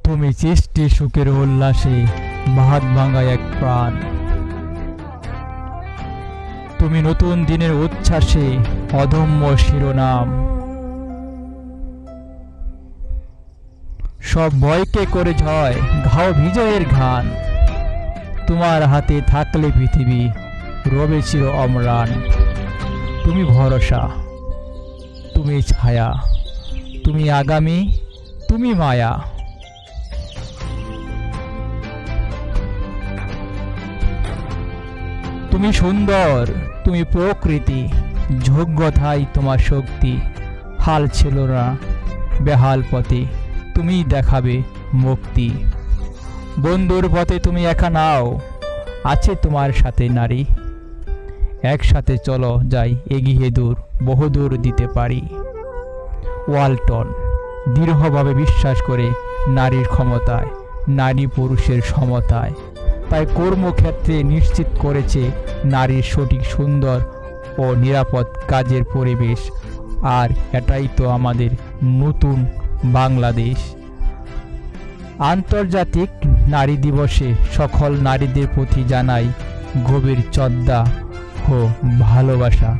তুমি সৃষ্টি সুখের উল্লাসে ভাত ভাঙা এক প্রাণ। তুমি নতুন দিনের উচ্ছ্বাসে অদম্য শিরোনাম। সব ভয়কে করে জয়, ঘাও বিজয়ের ঘান। তোমার হাতে থাকলে পৃথিবী রবে চির অম্লান। তুমি ভরসা, তুমি ছায়া, তুমি আগামী, তুমি মায়া। তুমি সুন্দর, তুমি প্রকৃতি, যোগ্যতাই তোমার শক্তি। হাল ছিল না বেহাল পথে, তুমি দেখাবে মুক্তি। বন্ধুর পথে তুমি একা নাও, আছে তোমার সাথে নারী। একসাথে চলো যাই এগিয়ে দূর, বহুদূর দিতে পারি। ওয়ালটন দৃঢ়ভাবে বিশ্বাস করে নারীর ক্ষমতায়, নারী পুরুষের সমতায়। তাই কর্মক্ষেত্রে নিশ্চিত করেছে নারীর সঠিক সুন্দর ও নিরাপদ কাজের পরিবেশ। আর এটাই তো আমাদের নতুন বাংলাদেশ। আন্তর্জাতিক নারী দিবসে সকল নারীদের প্রতি জানাই গভীর শ্রদ্ধা ও ভালোবাসা।